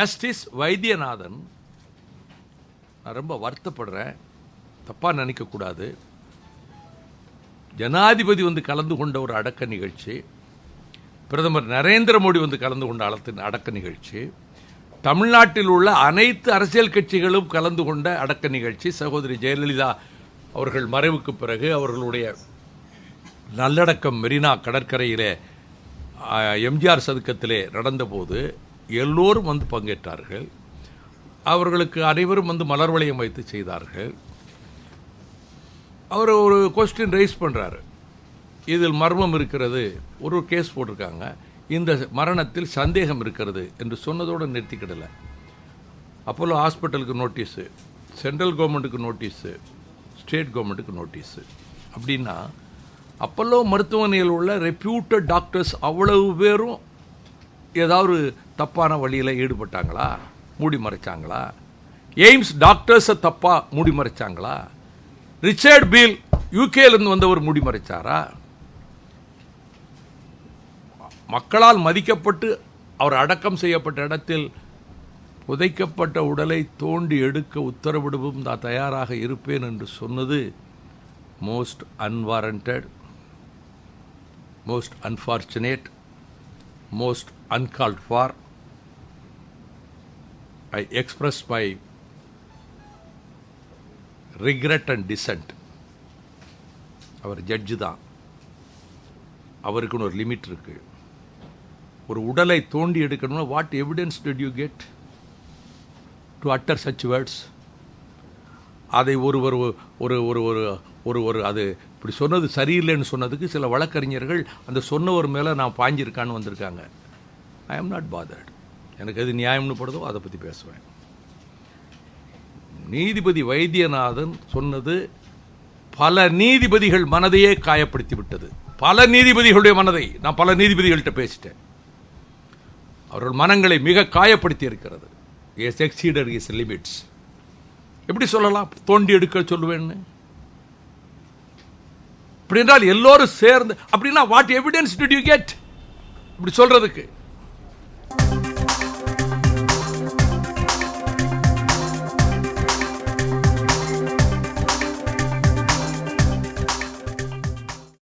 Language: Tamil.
ஜஸ்டிஸ் வைத்தியநாதன், நான் ரொம்ப வருத்தப்படுறேன், தப்பாக நினைக்கக்கூடாது. ஜனாதிபதி வந்து கலந்து கொண்ட ஒரு அடக்க நிகழ்ச்சி, பிரதமர் நரேந்திர மோடி வந்து கலந்து கொண்ட அடக்க நிகழ்ச்சி, தமிழ்நாட்டில் உள்ள அனைத்து அரசியல் கட்சிகளும் கலந்து கொண்ட அடக்க நிகழ்ச்சி, சகோதரி ஜெயலலிதா அவர்கள் மறைவுக்கு பிறகு அவர்களுடைய நல்லடக்கம் மெரினா கடற்கரையிலே எம்ஜிஆர் சதுக்கத்திலே நடந்தபோது எல்லோரும் வந்து பங்கேற்றார்கள். அவர்களுக்கு அனைவரும் வந்து மலர் வளையம் வைத்து செய்தார்கள். அவர் ஒரு கொஸ்டின் ரைஸ் பண்ணுறாரு, இதில் மர்மம் இருக்கிறது, ஒரு கேஸ் போட்டிருக்காங்க, இந்த மரணத்தில் சந்தேகம் இருக்கிறது என்று சொன்னதோடு நிறுத்திக்கிடலை. அப்போலோ ஹாஸ்பிட்டலுக்கு நோட்டீஸு, சென்ட்ரல் கவர்மெண்ட்டுக்கு நோட்டீஸு, ஸ்டேட் கவர்மெண்ட்டுக்கு நோட்டீஸு. அப்படின்னா அப்போலோ மருத்துவமனையில் உள்ள ரெப்யூட்டட் டாக்டர்ஸ் அவ்வளவு பேரும் ஏதாவது தப்பான வழியில் ஈடுபட்டாங்களா, மூடி மறைச்சாங்களா? எய்ம்ஸ் டாக்டர்ஸை தப்பாக மூடி மறைச்சாங்களா? ரிச்சர்ட் பீல் யூகேலேருந்து வந்தவர் மூடி மறைச்சாரா? மக்களால் மதிக்கப்பட்டு அவர் அடக்கம் செய்யப்பட்ட இடத்தில் புதைக்கப்பட்ட உடலை தோண்டி எடுக்க உத்தரவிடவும் நான் தயாராக இருப்பேன் என்று சொன்னது most unwarranted, most unfortunate, most uncalled for. I express my regret and dissent. அவர் ஜட்ஜு தான், அவருக்குன்னு ஒரு லிமிட் இருக்கு. ஒரு உடலை தோண்டி எடுக்கணும்னா what evidence did you get to utter such words? அதை ஒருவர் ஒரு ஒரு ஒரு ஒரு ஒரு அது இப்படி சொன்னது சரியில்லைன்னு சொன்னதுக்கு சில வழக்கறிஞர்கள் அந்த சொன்னவர் மேலே நான் பாஞ்சிருக்கான்னு வந்திருக்காங்க. ஐ ஆம் நாட் பாதர்ட். எனக்கு எது நியாயம்னு படுதோ அதை பற்றி பேசுவேன். நீதிபதி வைத்தியநாதன் சொன்னது பல நீதிபதிகள் மனதையே காயப்படுத்தி விட்டது. பல நீதிபதிகளுடைய மனதை நான் பல நீதிபதிகள்கிட்ட பேசிட்டேன். அவர்கள் மனங்களை மிக காயப்படுத்தி இருக்கிறது. Has exceeded his limits. எப்படி சொல்லலாம் தோண்டி எடுக்க சொல்லுவேன்னு? அப்படி என்றால் எல்லோரும் சேர்ந்து, அப்படின்னா what evidence did you get இப்படி சொல்றதுக்கு?